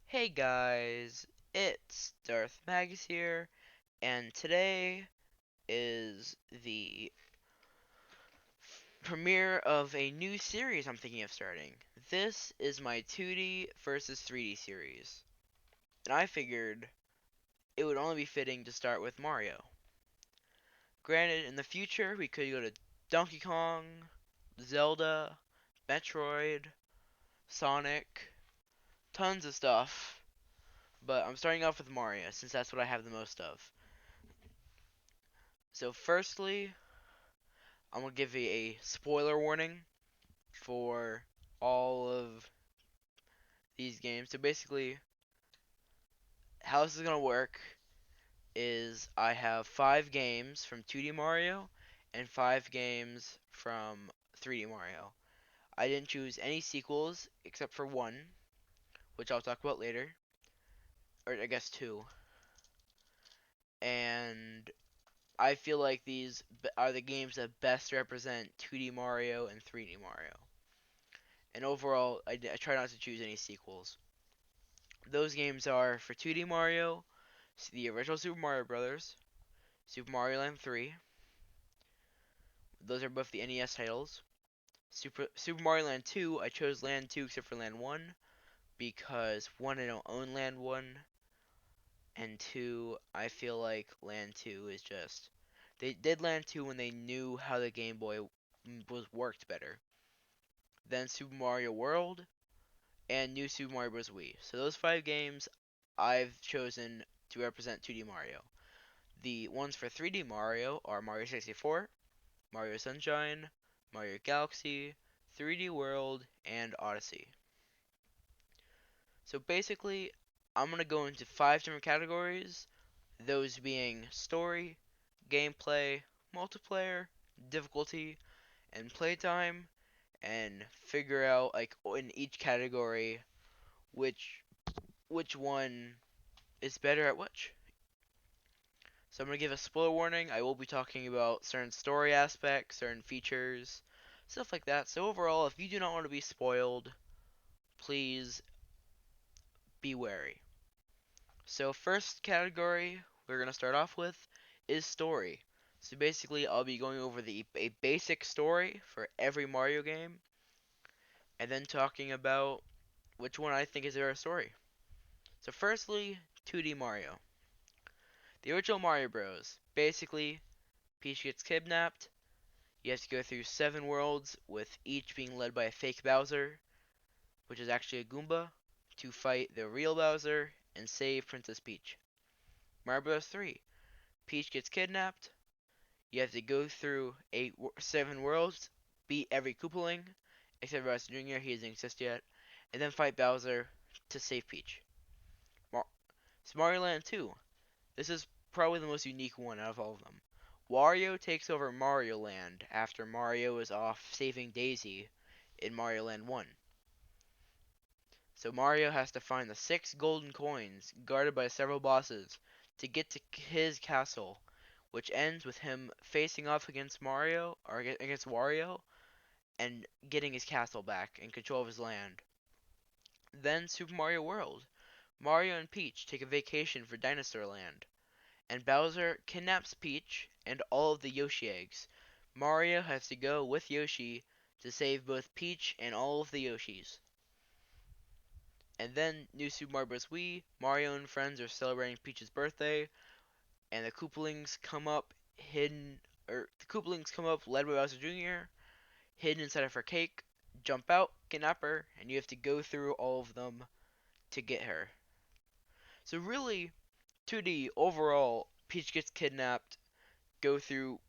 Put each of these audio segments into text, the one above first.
Hey guys, it's Darthmagus here, and today is the premiere of a new series I'm thinking of starting. This is my 2D versus 3D series, and I figured it would only be fitting to start with Mario. Granted, in the future we could go to Donkey Kong, Zelda, Metroid, Sonic, tons of stuff, but I'm starting off with Mario since that's what I have the most of. So firstly, I'm gonna give you a spoiler warning for all of these games. So basically, how this is gonna work is I have 5 games from 2D Mario and 5 games from 3D Mario. I didn't choose any sequels except for one, which I'll talk about later, or I guess two. And I feel like these are the games that best represent 2D Mario and 3D Mario. And overall, I try not to choose any sequels. Those games are for 2D Mario, the original Super Mario Brothers, Super Mario Land 3. Those are both the NES titles. Super Mario Land 2, I chose Land 2 except for Land 1 because 1, I don't own Land 1, and 2, I feel like Land 2 is just they did Land 2 when they knew how the Game Boy was worked better. Then Super Mario World and New Super Mario Bros. Wii. So those 5 games I've chosen to represent 2D Mario. The ones for 3D Mario are Mario 64, Mario Sunshine, Mario Galaxy, 3D World, and Odyssey. So basically, I'm going to go into 5 different categories, those being story, gameplay, multiplayer, difficulty, and playtime, and figure out like in each category which one is better at which. So I'm going to give a spoiler warning. I will be talking about certain story aspects, certain features, stuff like that. So overall, if you do not want to be spoiled, please be wary. So first category we're going to start off with is story. So basically, I'll be going over a basic story for every Mario game, and then talking about which one I think is a better story. So firstly, 2D Mario. The original Mario Bros. Basically, Peach gets kidnapped. You have to go through 7 worlds, with each being led by a fake Bowser, which is actually a Goomba, to fight the real Bowser and save Princess Peach. Mario Bros. 3. Peach gets kidnapped. You have to go through 7 worlds, beat every Koopaling, except for Bowser Jr., he doesn't exist yet, and then fight Bowser to save Peach. Mar- Mario Land 2. This is probably the most unique one out of all of them. Wario takes over Mario Land after Mario is off saving Daisy in Mario Land 1. So Mario has to find the 6 golden coins guarded by several bosses to get to his castle, which ends with him facing off against Mario or against Wario and getting his castle back and control of his land. Then Super Mario World. Mario and Peach take a vacation for Dinosaur Land, and Bowser kidnaps Peach and all of the Yoshi eggs. Mario has to go with Yoshi to save both Peach and all of the Yoshis. And then New Super Mario Bros. Wii, Mario and friends are celebrating Peach's birthday, and the Koopalings come up led by Bowser Jr., hidden inside of her cake, jump out, kidnap her, and you have to go through all of them to get her. So really, 2D overall, Peach gets kidnapped, go through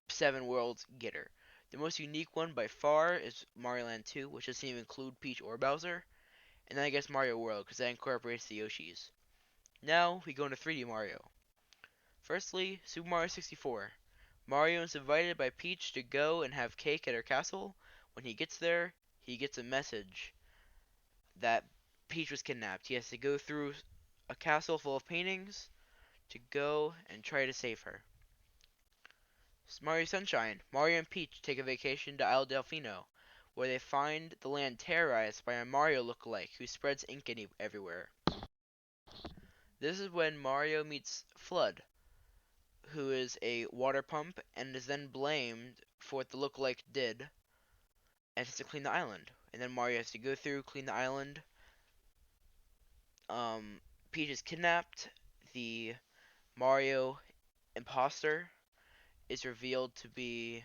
7 worlds, get her. The most unique one by far is Mario Land 2, which doesn't even include Peach or Bowser, and then I guess Mario World, because that incorporates the Yoshis. Now we go into 3D Mario. Firstly, Super Mario 64. Mario is invited by Peach to go and have cake at her castle. When he gets there, he gets a message that Peach was kidnapped. He has to go through a castle full of paintings to go and try to save her. Mario Sunshine. Mario and Peach take a vacation to Isle Delfino. where they find the land terrorized by a Mario lookalike who spreads ink everywhere. This is when Mario meets Flood, who is a water pump and is then blamed for what the lookalike did and has to clean the island. And then Mario has to go through, clean the island. Peach is kidnapped. The Mario imposter is revealed to be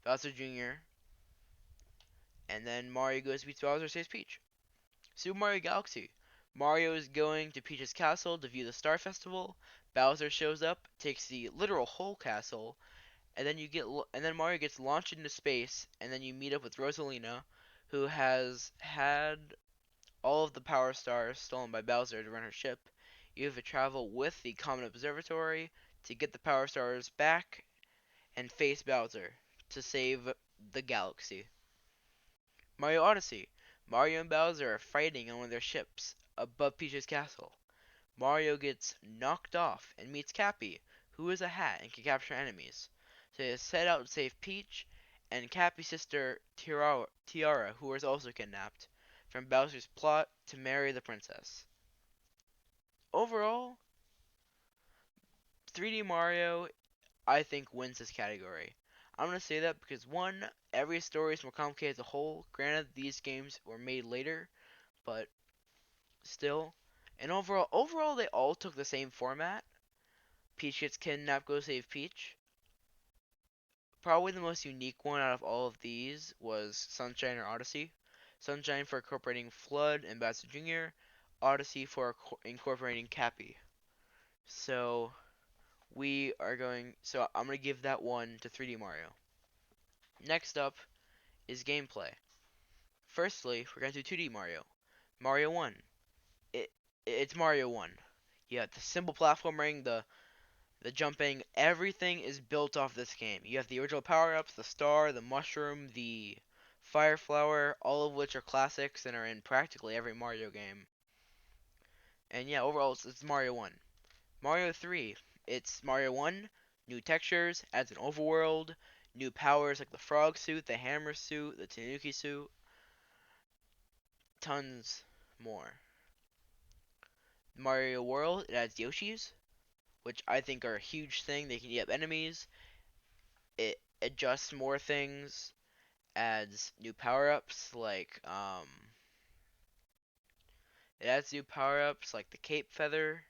Bowser Jr. And then Mario goes to beat Bowser, saves Peach. Super Mario Galaxy. Mario is going to Peach's castle to view the Star Festival. Bowser shows up, takes the literal whole castle, and then Mario gets launched into space, and then you meet up with Rosalina, who has had all of the Power Stars stolen by Bowser to run her ship. You have to travel with the Comet Observatory to get the Power Stars back and face Bowser to save the galaxy. Mario Odyssey. Mario and Bowser are fighting on one of their ships above Peach's castle. Mario gets knocked off and meets Cappy, who is a hat and can capture enemies. So they set out to save Peach and Cappy's sister Tiara, who was also kidnapped, from Bowser's plot to marry the princess. Overall, 3D Mario, I think, wins this category. I'm going to say that because, one, every story is more complicated as a whole. Granted, these games were made later, but still. And overall, they all took the same format. Peach gets kidnapped, go save Peach. Probably the most unique one out of all of these was Sunshine or Odyssey. Sunshine for incorporating Flood and Bowser Jr., Odyssey for incorporating Cappy. So I'm gonna give that one to 3D Mario. Next up is gameplay. Firstly, we're gonna do 2D Mario. Mario 1. It it's Mario 1. You have the simple platforming, the jumping, everything is built off this game. You have the original power-ups, the star, the mushroom, the fire flower, all of which are classics and are in practically every Mario game. And yeah, overall it's Mario 1. Mario 3, it's Mario 1, new textures, adds an overworld, new powers like the frog suit, the hammer suit, the Tanuki suit, tons more. Mario World, it adds Yoshis, which I think are a huge thing. They can eat up enemies. It adjusts more things, adds new power-ups like the cape feather.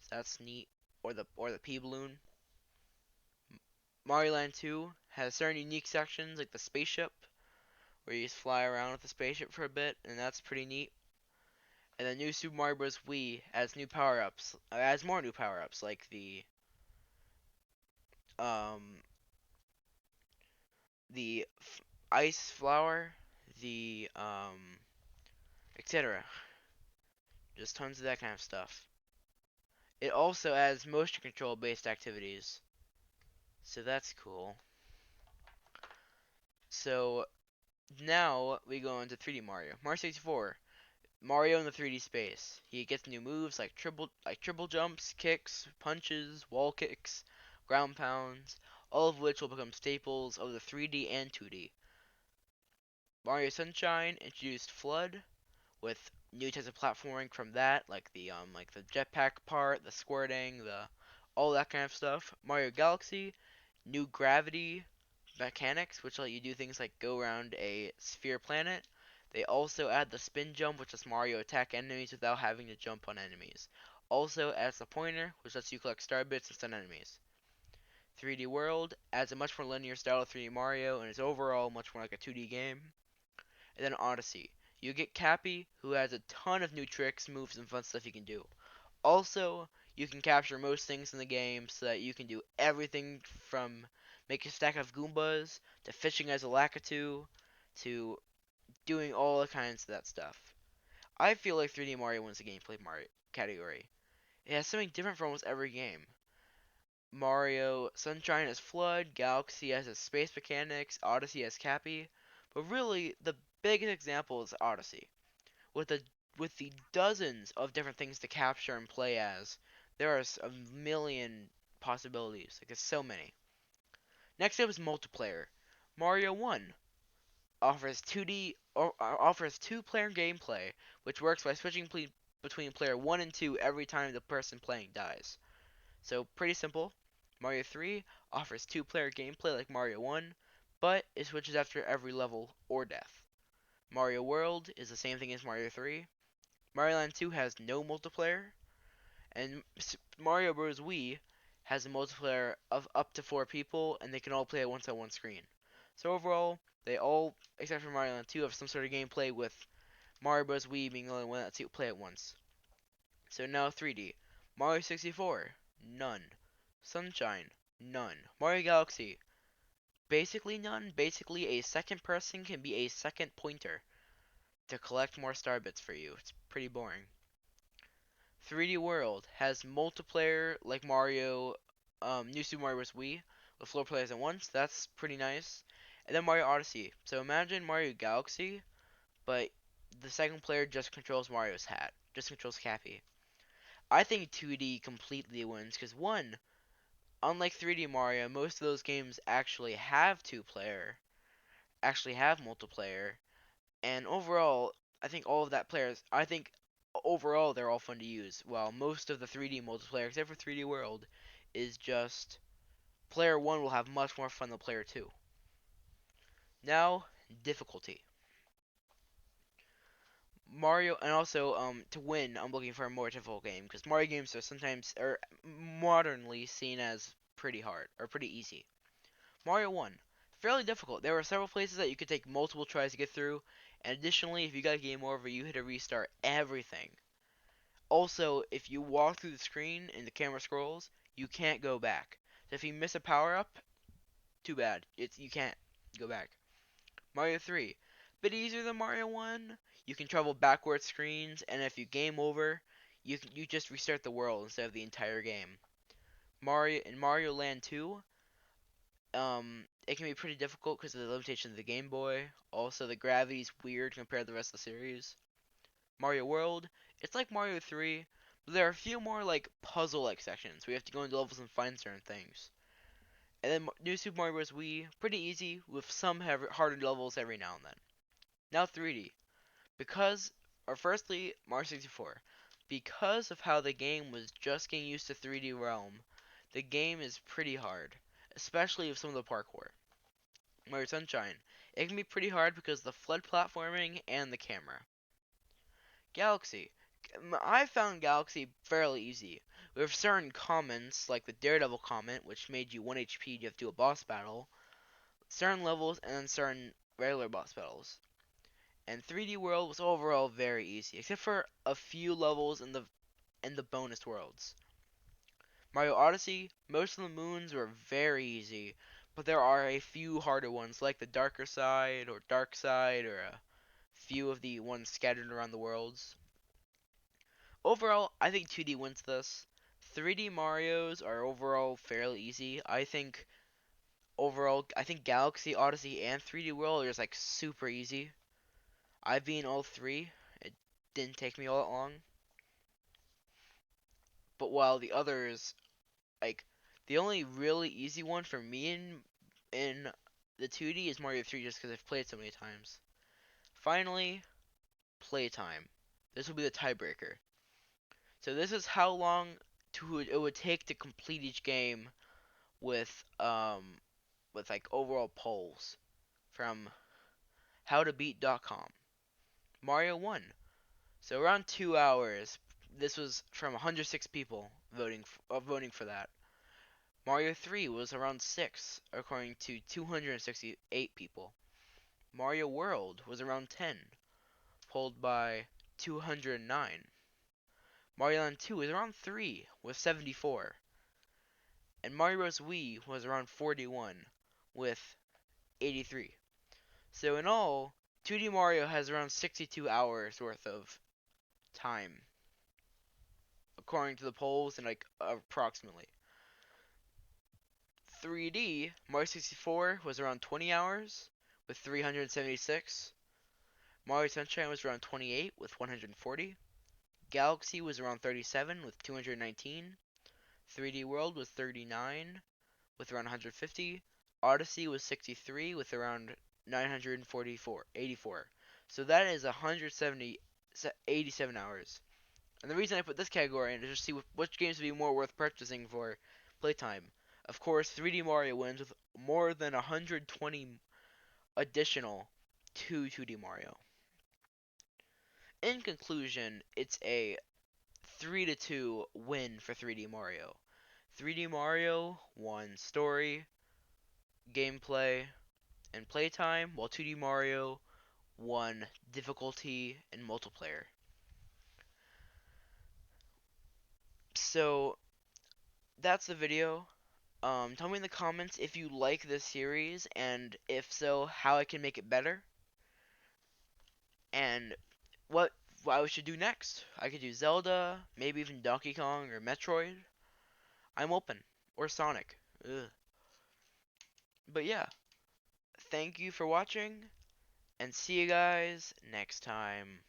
So that's neat, or the pea balloon. Mario Land 2 has certain unique sections like the spaceship, where you just fly around with the spaceship for a bit, and that's pretty neat. And the new Super Mario Bros. Wii adds more new power-ups like um the ice flower, the etc. Just tons of that kind of stuff. It also adds motion control based activities, so that's cool. So now we go into 3D Mario. Mario 64. Mario in the 3D space. He gets new moves like triple jumps, kicks, punches, wall kicks, ground pounds, all of which will become staples of the 3D and 2D. Mario Sunshine introduced Flood with new types of platforming from that, like the jetpack part, the squirting, the all that kind of stuff. Mario Galaxy, new gravity mechanics, which let you do things like go around a sphere planet. They also add the spin jump, which lets Mario attack enemies without having to jump on enemies. Also adds the pointer, which lets you collect star bits and stun enemies. 3D World adds a much more linear style of 3D Mario and is overall much more like a 2D game. And then Odyssey. You get Cappy, who has a ton of new tricks, moves, and fun stuff you can do. Also, you can capture most things in the game so that you can do everything from make a stack of Goombas to fishing as a Lakitu to doing all kinds of that stuff. I feel like 3D Mario wins the gameplay Mario category. It has something different for almost every game. Mario Sunshine has Flood, Galaxy has its space mechanics, Odyssey has Cappy, but really the biggest example is Odyssey. With the dozens of different things to capture and play as, there are a million possibilities. Like there's so many. Next up is multiplayer. Mario 1. offers 2D or offers two-player gameplay, which works by switching between player 1 and 2 every time the person playing dies. So pretty simple. Mario 3 offers two-player gameplay like Mario 1, but it switches after every level or death. Mario World is the same thing as Mario 3. Mario Land 2 has no multiplayer, and Mario Bros. Wii has a multiplayer of up to 4 people, and they can all play at once on one screen. So overall, they all, except for Mario Land 2, have some sort of gameplay, with Mario Bros. Wii being the only one that lets you play at once. So now 3D. Mario 64, none. Sunshine, none. Mario Galaxy, basically none. Basically, a second person can be a second pointer to collect more star bits for you. It's pretty boring. 3D World has multiplayer like Mario, New Super Mario Bros. Wii, with 4 players at once. That's pretty nice. And then Mario Odyssey. So imagine Mario Galaxy, but the second player just controls Mario's hat, just controls Cappy. I think 2D completely wins because one, unlike 3D Mario, most of those games actually have two-player, actually have multiplayer, and overall, I think all of that players, I think overall they're all fun to use. While most of the 3D multiplayer, except for 3D World, is just player 1 will have much more fun than player 2. Now, difficulty. Mario, and also to win, I'm looking for a more difficult game because Mario games are sometimes are modernly seen as pretty hard or pretty easy. Mario 1, fairly difficult. There were several places that you could take multiple tries to get through, and additionally, if you got game over, you had to restart everything. Also, if you walk through the screen and the camera scrolls, you can't go back. So if you miss a power up, too bad. You can't go back. Mario 3, bit easier than Mario 1. You can travel backwards screens, and if you game over, you just restart the world instead of the entire game. Mario Land 2, it can be pretty difficult because of the limitations of the Game Boy. Also, the gravity's weird compared to the rest of the series. Mario World, it's like Mario 3, but there are a few more like puzzle-like sections where you have to go into levels and find certain things. And then New Super Mario Bros. Wii, pretty easy with some harder levels every now and then. Now 3D, because, or firstly, Mario 64, because of how the game was just getting used to 3D realm, the game is pretty hard, especially with some of the parkour. Mario Sunshine, it can be pretty hard because of the flood platforming and the camera. Galaxy. I found Galaxy fairly easy. With certain comments, like the Daredevil comment, which made you 1 HP, you have to do a boss battle, certain levels, and then certain regular boss battles. And 3D World was overall very easy, except for a few levels in the bonus worlds. Mario Odyssey, most of the moons were very easy, but there are a few harder ones, like the Darker Side, or Dark Side, or a few of the ones scattered around the worlds. Overall, I think 2D wins this. 3D Marios are overall fairly easy. I think Galaxy, Odyssey, and 3D World are just like super easy. I've been all three. It didn't take me all that long. But while the others, like the only really easy one for me in the 2D is Mario 3, just because I've played so many times. Finally, playtime. This will be the tiebreaker. So this is how long it would take to complete each game with like overall polls from howtobeat.com. Mario 1. So around 2 hours. This was from 106 people voting for that. Mario 3 was around 6 according to 268 people. Mario World was around 10, polled by 209. Mario Land 2 was around 3 with 74. And Mario Bros. Wii was around 41 with 83. So in all, 2D Mario has around 62 hours worth of time, according to the polls, and like approximately. 3D Mario 64 was around 20 hours with 376. Mario Sunshine was around 28 with 140. Galaxy was around 37 with 219. 3D World was 39 with around 150. Odyssey was 63 with around 84. So that is 87 hours. And the reason I put this category in is just to see which games would be more worth purchasing for playtime. Of course, 3D Mario wins with more than 120 additional to 2D Mario. In conclusion, it's a 3-2 win for 3D Mario. 3D Mario won story, gameplay, and playtime, while 2D Mario won difficulty and multiplayer. So that's the video. Tell me in the comments if you like this series, and if so, how I can make it better, and what I should do next. I could do Zelda, maybe even Donkey Kong or Metroid. I'm open. Or Sonic. Ugh. But yeah, thank you for watching, and see you guys next time.